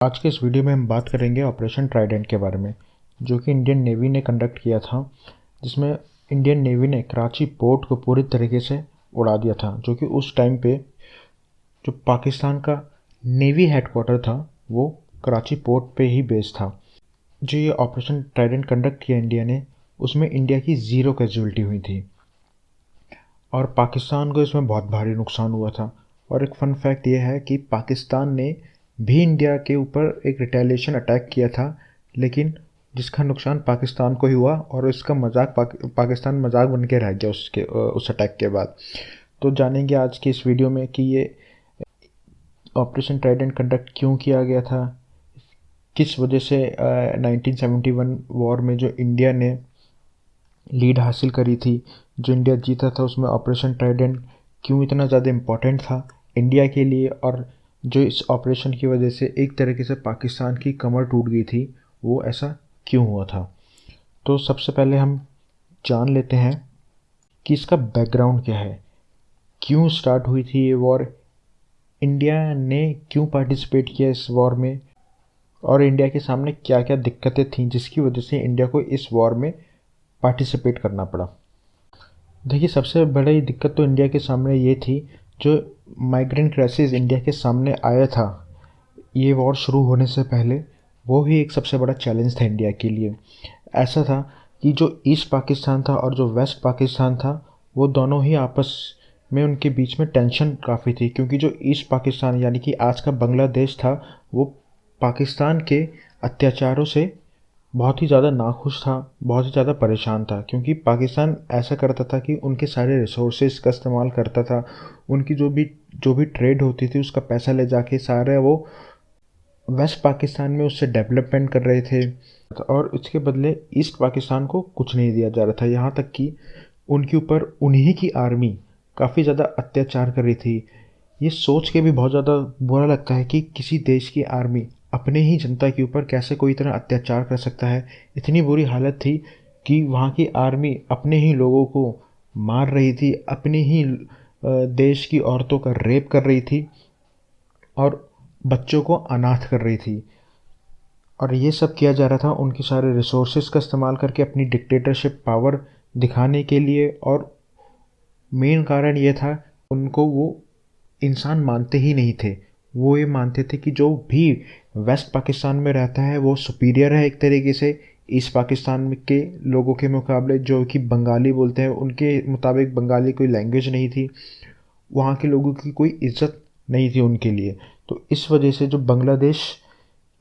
आज के इस वीडियो में हम बात करेंगे ऑपरेशन ट्राइडेंट के बारे में, जो कि इंडियन नेवी ने कंडक्ट किया था, जिसमें इंडियन नेवी ने कराची पोर्ट को पूरी तरीके से उड़ा दिया था, जो कि उस टाइम पे जो पाकिस्तान का नेवी हेडक्वार्टर था वो कराची पोर्ट पे ही बेस्ड था। जो ये ऑपरेशन ट्राइडेंट कंडक्ट किया इंडिया ने, उसमें इंडिया की 0 कैजुअल्टी हुई थी और पाकिस्तान को इसमें बहुत भारी नुकसान हुआ था। और एक फ़न फैक्ट ये है कि पाकिस्तान ने भी इंडिया के ऊपर एक रिटेलिएशन अटैक किया था, लेकिन जिसका नुकसान पाकिस्तान को ही हुआ और इसका मजाक पाकिस्तान मजाक बन के रह गया उस अटैक के बाद। तो जानेंगे आज की इस वीडियो में कि ये ऑपरेशन ट्राइडेंट कंडक्ट क्यों किया गया था, किस वजह से 1971 वॉर में जो इंडिया ने लीड हासिल करी थी, जो इंडिया जीता था, उसमें ऑपरेशन ट्राइडेंट क्यों इतना ज़्यादा इम्पोर्टेंट था इंडिया के लिए, और जो इस ऑपरेशन की वजह से एक तरीके से पाकिस्तान की कमर टूट गई थी, वो ऐसा क्यों हुआ था। तो सबसे पहले हम जान लेते हैं कि इसका बैकग्राउंड क्या है, क्यों स्टार्ट हुई थी ये वॉर, इंडिया ने क्यों पार्टिसिपेट किया इस वॉर में, और इंडिया के सामने क्या क्या दिक्कतें थीं जिसकी वजह से इंडिया को इस वॉर में पार्टिसिपेट करना पड़ा। देखिए, सबसे बड़ी दिक्कत तो इंडिया के सामने ये थी, जो माइग्रेंट क्राइसिस इंडिया के सामने आया था ये वॉर शुरू होने से पहले, वो ही एक सबसे बड़ा चैलेंज था इंडिया के लिए। ऐसा था कि जो ईस्ट पाकिस्तान था और जो वेस्ट पाकिस्तान था, वो दोनों ही आपस में उनके बीच में टेंशन काफ़ी थी, क्योंकि जो ईस्ट पाकिस्तान यानी कि आज का बांग्लादेश था, वो पाकिस्तान के अत्याचारों से बहुत ही ज़्यादा नाखुश था, बहुत ही ज़्यादा परेशान था, क्योंकि पाकिस्तान ऐसा करता था कि उनके सारे रिसोर्सेज का इस्तेमाल करता था, उनकी जो भी ट्रेड होती थी उसका पैसा ले जाके सारे वो वेस्ट पाकिस्तान में उससे डेवलपमेंट कर रहे थे, और उसके बदले ईस्ट पाकिस्तान को कुछ नहीं दिया जा रहा था। यहाँ तक कि उनके ऊपर उन्हीं की आर्मी काफ़ी ज़्यादा अत्याचार कर रही थी। ये सोच के भी बहुत ज़्यादा बुरा लगता है कि किसी देश की आर्मी अपने ही जनता के ऊपर कैसे कोई तरह अत्याचार कर सकता है। इतनी बुरी हालत थी कि वहाँ की आर्मी अपने ही लोगों को मार रही थी, अपने ही देश की औरतों का रेप कर रही थी और बच्चों को अनाथ कर रही थी। और ये सब किया जा रहा था उनके सारे रिसोर्सेज का इस्तेमाल करके अपनी डिक्टेटरशिप पावर दिखाने के लिए, और मेन कारण ये था उनको वो इंसान मानते ही नहीं थे। वो ये मानते थे कि जो भी वेस्ट पाकिस्तान में रहता है वो सुपीरियर है एक तरीके से ईस्ट पाकिस्तान में के लोगों के मुकाबले। जो कि बंगाली बोलते हैं, उनके मुताबिक बंगाली कोई लैंग्वेज नहीं थी, वहाँ के लोगों की कोई इज्जत नहीं थी उनके लिए। तो इस वजह से जो बांग्लादेश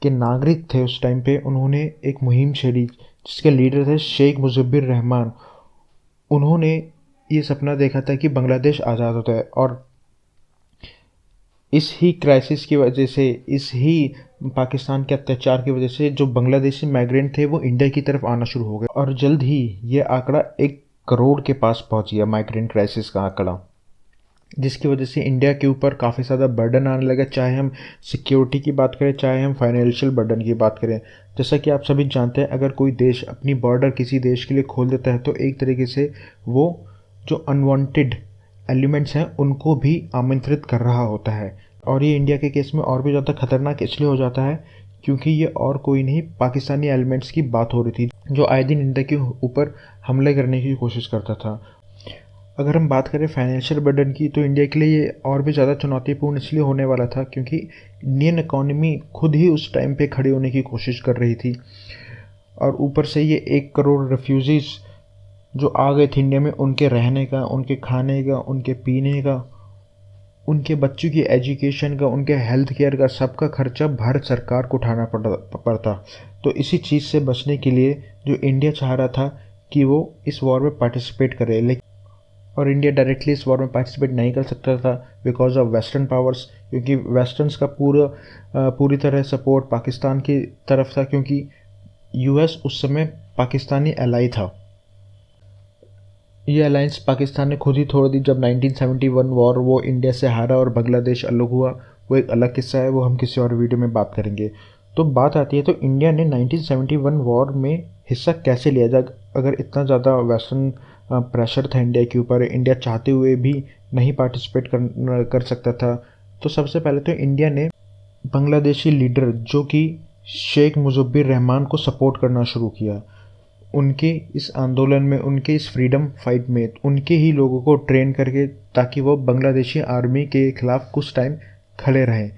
के नागरिक थे उस टाइम पे, उन्होंने एक मुहिम छेड़ी जिसके लीडर थे शेख मुजिबुर रहमान। उन्होंने ये सपना देखा था कि बांग्लादेश आज़ाद होता है, और इस ही क्राइसिस की वजह से, इस ही पाकिस्तान के अत्याचार की वजह से जो बांग्लादेशी माइग्रेंट थे वो इंडिया की तरफ आना शुरू हो गए, और जल्द ही ये आंकड़ा 1 करोड़ के पास पहुंच गया, माइग्रेंट क्राइसिस का आंकड़ा, जिसकी वजह से इंडिया के ऊपर काफ़ी ज़्यादा बर्डन आने लगा, चाहे हम सिक्योरिटी की बात करें, चाहे हम फाइनेंशियल बर्डन की बात करें। जैसा कि आप सभी जानते हैं, अगर कोई देश अपनी बॉर्डर किसी देश के लिए खोल देता है तो एक तरीके से वो जो अनवांटेड एलिमेंट्स हैं उनको भी आमंत्रित कर रहा होता है। और ये इंडिया के केस में और भी ज़्यादा खतरनाक इसलिए हो जाता है क्योंकि ये और कोई नहीं, पाकिस्तानी एलिमेंट्स की बात हो रही थी, जो आए दिन इंडिया के ऊपर हमले करने की कोशिश करता था। अगर हम बात करें फाइनेंशियल बर्डन की, तो इंडिया के लिए ये और भी ज़्यादा चुनौतीपूर्ण इसलिए होने वाला था क्योंकि इंडियन इकॉनमी खुद ही उस टाइम पे खड़ी होने की कोशिश कर रही थी, और ऊपर से ये 1 करोड़ रेफ्यूज़ीज़ जो आ गए थे इंडिया में, उनके रहने का, उनके खाने का, उनके पीने का, उनके बच्चों की एजुकेशन का, उनके हेल्थ केयर का, सबका खर्चा भारत सरकार को उठाना पड़ता। तो इसी चीज़ से बचने के लिए जो इंडिया चाह रहा था कि वो इस वॉर में पार्टिसिपेट करे, लेकिन और इंडिया डायरेक्टली इस वॉर में पार्टिसिपेट नहीं कर सकता था बिकॉज ऑफ वेस्टर्न पावर्स, क्योंकि वेस्टर्न्स का पूरी तरह सपोर्ट पाकिस्तान की तरफ था, क्योंकि यूएस उस समय पाकिस्तानी एलाई था। ये अलायंस पाकिस्तान ने खुद ही तोड़ दी जब 1971 वॉर वो इंडिया से हारा और बांग्लादेश अलग हुआ। वो एक अलग किस्सा है, वो हम किसी और वीडियो में बात करेंगे। तो बात आती है, तो इंडिया ने 1971 वॉर में हिस्सा कैसे लिया जाए, अगर इतना ज़्यादा वेस्टर्न प्रेशर था इंडिया के ऊपर, इंडिया चाहते हुए भी नहीं पार्टिसिपेट कर सकता था। तो सबसे पहले तो इंडिया ने बांग्लादेशी लीडर जो कि शेख मुजिबुर रहमान को सपोर्ट करना शुरू किया। उनके इस आंदोलन में, उनके इस फ्रीडम फाइट में उनके ही लोगों को ट्रेन करके, ताकि वो बांग्लादेशी आर्मी के खिलाफ कुछ टाइम खड़े रहें।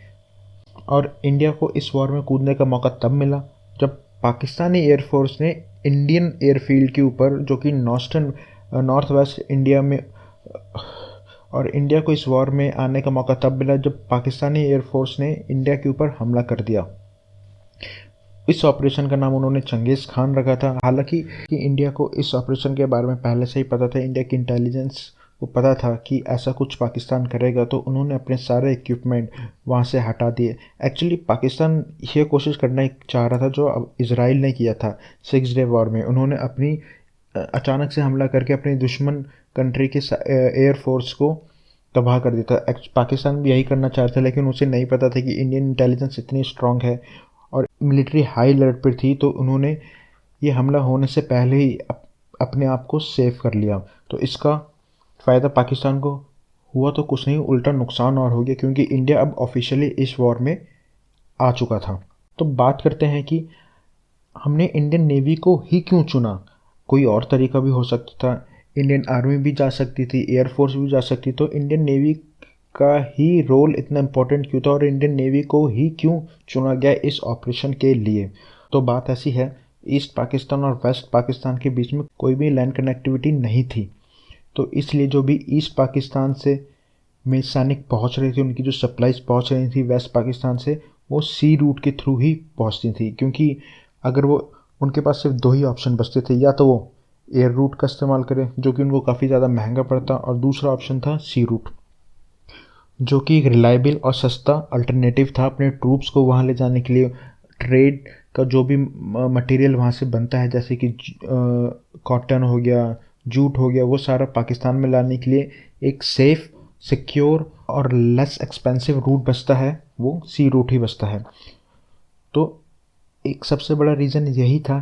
और इंडिया को इस वॉर में कूदने का मौका तब मिला जब पाकिस्तानी एयरफोर्स ने इंडियन एयरफील्ड के ऊपर, जो कि नॉर्थ वेस्ट इंडिया में, और इंडिया को इस वॉर में आने का मौका तब मिला जब पाकिस्तानी एयरफोर्स ने इंडिया के ऊपर हमला कर दिया। इस ऑपरेशन का नाम उन्होंने चंगेज़ खान रखा था। हालांकि इंडिया को इस ऑपरेशन के बारे में पहले से ही पता था, इंडिया की इंटेलिजेंस को पता था कि ऐसा कुछ पाकिस्तान करेगा, तो उन्होंने अपने सारे इक्विपमेंट वहाँ से हटा दिए। एक्चुअली पाकिस्तान ये कोशिश करना चाह रहा था जो अब इसराइल ने किया था 6 डे वॉर में। उन्होंने अपनी अचानक से हमला करके अपनी दुश्मन कंट्री के एयरफोर्स को तबाह कर दिया था। पाकिस्तान भी यही करना चाहता था, लेकिन उसे नहीं पता था कि इंडियन इंटेलिजेंस इतनी स्ट्रांग है और मिलिट्री हाई अलर्ट पर थी, तो उन्होंने ये हमला होने से पहले ही अपने आप को सेव कर लिया। तो इसका फ़ायदा पाकिस्तान को हुआ तो कुछ नहीं, उल्टा नुकसान और हो गया, क्योंकि इंडिया अब ऑफिशियली इस वॉर में आ चुका था। तो बात करते हैं कि हमने इंडियन नेवी को ही क्यों चुना। कोई और तरीका भी हो सकता था, इंडियन आर्मी भी जा सकती थी, एयरफोर्स भी जा सकती, तो इंडियन नेवी का ही रोल इतना इम्पोर्टेंट क्यों था और इंडियन नेवी को ही क्यों चुना गया इस ऑपरेशन के लिए। तो बात ऐसी है, ईस्ट पाकिस्तान और वेस्ट पाकिस्तान के बीच में कोई भी लैंड कनेक्टिविटी नहीं थी, तो इसलिए जो भी ईस्ट पाकिस्तान से में सैनिक पहुंच रहे थे, उनकी जो सप्लाईज पहुंच रही थी वेस्ट पाकिस्तान से, वो सी रूट के थ्रू ही पहुंचती थी। क्योंकि अगर वो, उनके पास सिर्फ 2 ही ऑप्शन बचते थे, या तो वो एयर रूट का इस्तेमाल करें जो कि उनको काफ़ी ज़्यादा महंगा पड़ता, और दूसरा ऑप्शन था सी रूट, जो कि एक रिलायबल और सस्ता अल्टरनेटिव था अपने ट्रूप्स को वहाँ ले जाने के लिए। ट्रेड का जो भी मटेरियल वहाँ से बनता है, जैसे कि कॉटन हो गया, जूट हो गया, वो सारा पाकिस्तान में लाने के लिए एक सेफ़, सिक्योर और लेस एक्सपेंसिव रूट बचता है, वो सी रूट ही बचता है। तो एक सबसे बड़ा रीज़न यही था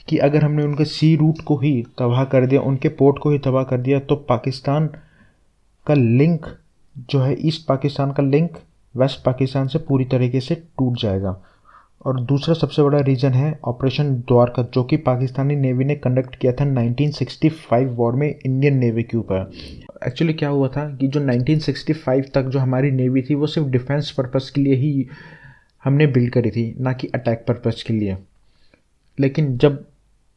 कि अगर हमने उनके सी रूट को ही तबाह कर दिया, उनके पोर्ट को ही तबाह कर दिया, तो पाकिस्तान का लिंक जो है, ईस्ट पाकिस्तान का लिंक वेस्ट पाकिस्तान से पूरी तरीके से टूट जाएगा। और दूसरा सबसे बड़ा रीज़न है ऑपरेशन द्वारका, जो कि पाकिस्तानी नेवी ने कंडक्ट किया था 1965 वॉर में इंडियन नेवी के ऊपर। एक्चुअली क्या हुआ था कि जो 1965 तक जो हमारी नेवी थी, वो सिर्फ डिफेंस पर्पस के लिए ही हमने बिल्ड करी थी, ना कि अटैक पर्पस के लिए। लेकिन जब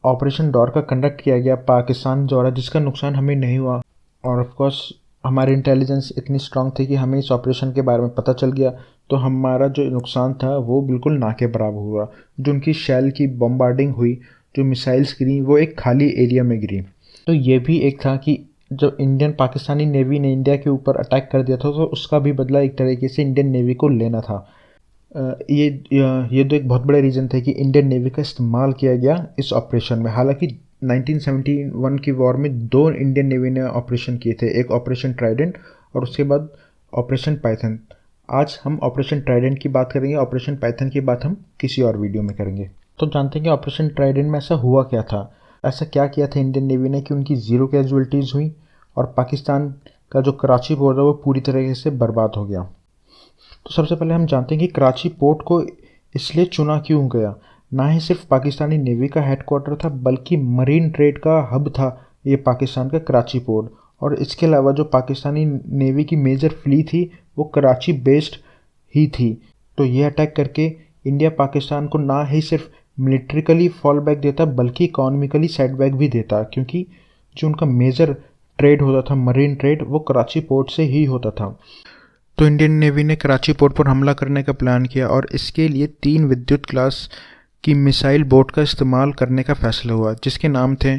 ऑपरेशन द्वारका कंडक्ट किया गया पाकिस्तान द्वारा, जिसका नुकसान हमें नहीं हुआ, और ऑफ कोर्स हमारी इंटेलिजेंस इतनी स्ट्रांग थी कि हमें इस ऑपरेशन के बारे में पता चल गया, तो हमारा जो नुकसान था वो बिल्कुल ना के बराबर हुआ। जो उनकी शेल की बम्बार्डिंग हुई, जो मिसाइल्स गिरी, वो एक खाली एरिया में गिरी। तो ये भी एक था कि जब इंडियन पाकिस्तानी नेवी ने इंडिया के ऊपर अटैक कर दिया था, तो उसका भी बदला एक तरीके से इंडियन नेवी को लेना था। ये तो एक बहुत बड़े रीज़न थे कि इंडियन नेवी का इस्तेमाल किया गया इस ऑपरेशन में। हालांकि 1971 की वॉर में 2 इंडियन नेवी ने ऑपरेशन किए थे, एक ऑपरेशन ट्राइडेंट और उसके बाद ऑपरेशन पाइथन। आज हम ऑपरेशन ट्राइडेंट की बात करेंगे, ऑपरेशन पाइथन की बात हम किसी और वीडियो में करेंगे। तो जानते हैं कि ऑपरेशन ट्राइडेंट में ऐसा हुआ क्या था, ऐसा क्या किया था इंडियन नेवी ने कि उनकी 0 कैजुअल्टीज़ हुई और पाकिस्तान का जो कराची पोर्ट है वो पूरी तरीके से बर्बाद हो गया। तो सबसे पहले हम जानते हैं कि कराची पोर्ट को इसलिए चुना क्यों गया। ना ही सिर्फ पाकिस्तानी नेवी का हेडक्वार्टर था, बल्कि मरीन ट्रेड का हब था ये पाकिस्तान का कराची पोर्ट। और इसके अलावा जो पाकिस्तानी नेवी की मेजर फ्लीट थी वो कराची बेस्ड ही थी। तो ये अटैक करके इंडिया पाकिस्तान को ना ही सिर्फ मिलिट्रिकली फॉल बैक देता, बल्कि इकोनॉमिकली सेटबैक भी देता, क्योंकि जो उनका मेजर ट्रेड होता था, मरीन ट्रेड, वो कराची पोर्ट से ही होता था। तो इंडियन नेवी ने कराची पोर्ट पर हमला करने का प्लान किया और इसके लिए 3 विद्युत क्लास की मिसाइल बोट का इस्तेमाल करने का फैसला हुआ, जिसके नाम थे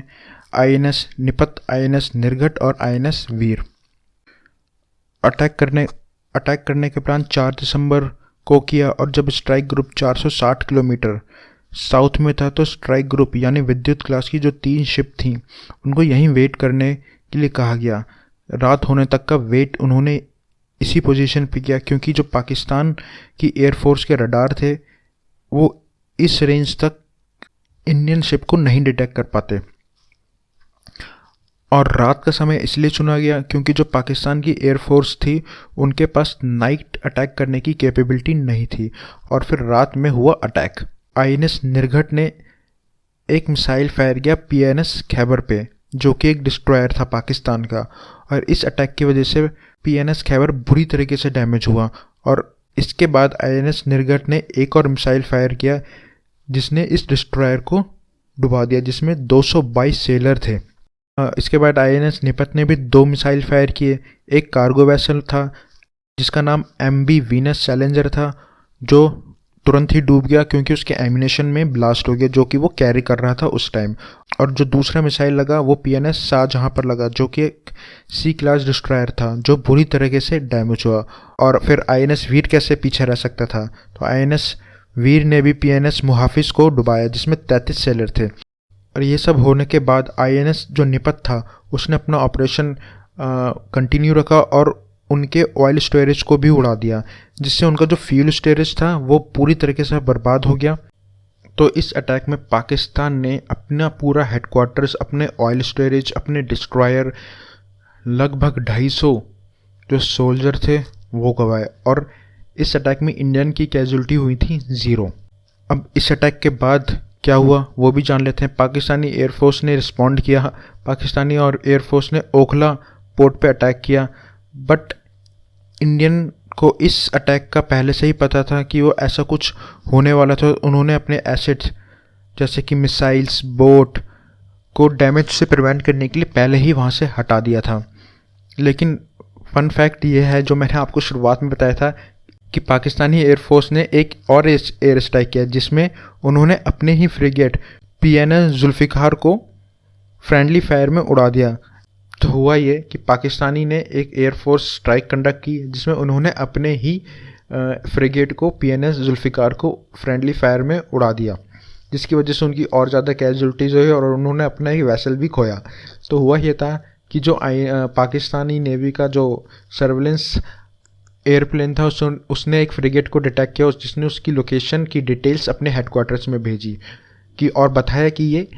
INS निपत, INS निर्घट और INS वीर। अटैक करने के प्लान 4 दिसंबर को किया, और जब स्ट्राइक ग्रुप 460 किलोमीटर साउथ में था, तो स्ट्राइक ग्रुप यानी विद्युत क्लास की जो 3 शिप थी, उनको यहीं वेट करने के लिए कहा गया। रात होने तक का वेट उन्होंने इसी पोजीशन पे किया, क्योंकि जो पाकिस्तान की एयरफोर्स के रडार थे वो इस रेंज तक इंडियन शिप को नहीं डिटेक्ट कर पाते। और रात का समय इसलिए चुना गया क्योंकि जो पाकिस्तान की एयरफोर्स थी उनके पास नाइट अटैक करने की कैपेबिलिटी नहीं थी, और फिर रात में हुआ अटैक। आईएनएस निर्घट ने एक मिसाइल फायर किया पीएनएस खैबर पे, जो कि एक डिस्ट्रॉयर था पाकिस्तान का, और इस अटैक की वजह से पीएनएस खैबर बुरी तरीके से डैमेज हुआ। और इसके बाद आईएनएस निर्घट ने एक और मिसाइल फायर किया जिसने इस डिस्ट्रॉयर को डुबा दिया, जिसमें 222 सेलर थे। इसके बाद आईएनएस निपत ने भी 2 मिसाइल फायर किए। एक कार्गो वेसल था जिसका नाम एमबी वीनस चैलेंजर था, जो तुरंत ही डूब गया क्योंकि उसके एमिनेशन में ब्लास्ट हो गया जो कि वो कैरी कर रहा था उस टाइम। और जो दूसरा मिसाइल लगा वो पीएनएस शाहजहां पर लगा, जो कि एक सी क्लास डिस्ट्रॉयर था जो बुरी तरीके से डैमेज हुआ। और फिर आईएनएस वीर कैसे पीछे रह सकता था, तो आईएनएस वीर ने भी पीएनएस मुहाफिज को डुबाया जिसमें 33 सेलर थे। और ये सब होने के बाद आईएनएस जो निपत था उसने अपना ऑपरेशन कंटिन्यू रखा और उनके ऑयल स्टोरेज को भी उड़ा दिया, जिससे उनका जो फ्यूल स्टोरेज था वो पूरी तरीके से बर्बाद हो गया। तो इस अटैक में पाकिस्तान ने अपना पूरा हेडक्वार्टर्स, अपने ऑयल स्टोरेज, अपने डिस्ट्रॉयर, लगभग 250 जो सोल्जर थे वो गंवाए। और इस अटैक में इंडियन की कैजुअलिटी हुई थी 0। अब इस अटैक के बाद क्या हुआ वो भी जान लेते हैं। पाकिस्तानी एयरफोर्स ने रिस्पॉन्ड किया, पाकिस्तानी और एयरफोर्स ने ओखला पोर्ट पे अटैक किया। बट इंडियन को इस अटैक का पहले से ही पता था कि वो ऐसा कुछ होने वाला था। उन्होंने अपने एसेट्स जैसे कि मिसाइल्स, बोट को डैमेज से प्रिवेंट करने के लिए पहले ही वहाँ से हटा दिया था। लेकिन फन फैक्ट ये है जो मैंने आपको शुरुआत में बताया था कि पाकिस्तानी एयरफोर्स ने एक और एयर स्ट्राइक किया जिसमें उन्होंने अपने ही फ्रिगेट पीएनएस जुल्फिकार को फ्रेंडली फायर में उड़ा दिया। तो हुआ ये कि पाकिस्तानी ने एक एयरफोर्स स्ट्राइक कंडक्ट की जिसमें उन्होंने अपने ही फ्रिगेट को पीएनएस जुल्फिकार को फ्रेंडली फायर में उड़ा दिया, जिसकी वजह से उनकी और ज़्यादा कैजुअलिटीज़ हुई और उन्होंने अपना ही वेसल भी खोया। तो हुआ ये था कि जो पाकिस्तानी नेवी का जो सर्वेलेंस एयरप्लेन था उसने एक फ्रिगेट को डिटेक्ट किया, जिसने उसकी लोकेशन की डिटेल्स अपने हेडक्वार्टर्स में भेजी कि और बताया कि ये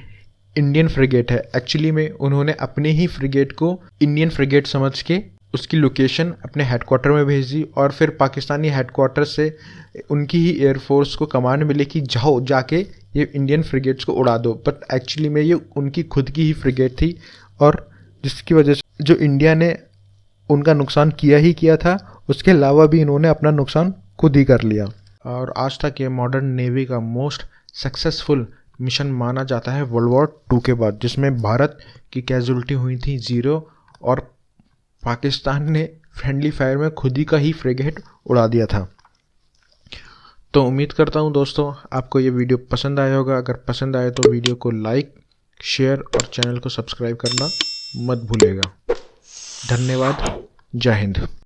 इंडियन फ्रिगेट है। एक्चुअली में उन्होंने अपने ही फ्रिगेट को इंडियन फ्रिगेट समझ के उसकी लोकेशन अपने हेडक्वार्टर में भेज दी, और फिर पाकिस्तानी हेडक्वार्टर से उनकी ही एयरफोर्स को कमांड मिले कि जाओ जाके ये इंडियन फ्रिगेट्स को उड़ा दो। बट एक्चुअली में ये उनकी खुद की ही फ्रिगेट थी, और जिसकी वजह से जो इंडिया ने उनका नुकसान किया ही किया था, उसके अलावा भी इन्होंने अपना नुकसान खुद ही कर लिया। और आज तक ये मॉडर्न नेवी का मोस्ट सक्सेसफुल मिशन माना जाता है वर्ल्ड वॉर 2 के बाद, जिसमें भारत की कैजुअलिटी हुई थी 0 और पाकिस्तान ने फ्रेंडली फायर में खुद ही का ही फ्रिगेट उड़ा दिया था। तो उम्मीद करता हूँ दोस्तों आपको ये वीडियो पसंद आया होगा। अगर पसंद आए तो वीडियो को लाइक, शेयर और चैनल को सब्सक्राइब करना मत भूलिएगा। धन्यवाद। जय हिंद।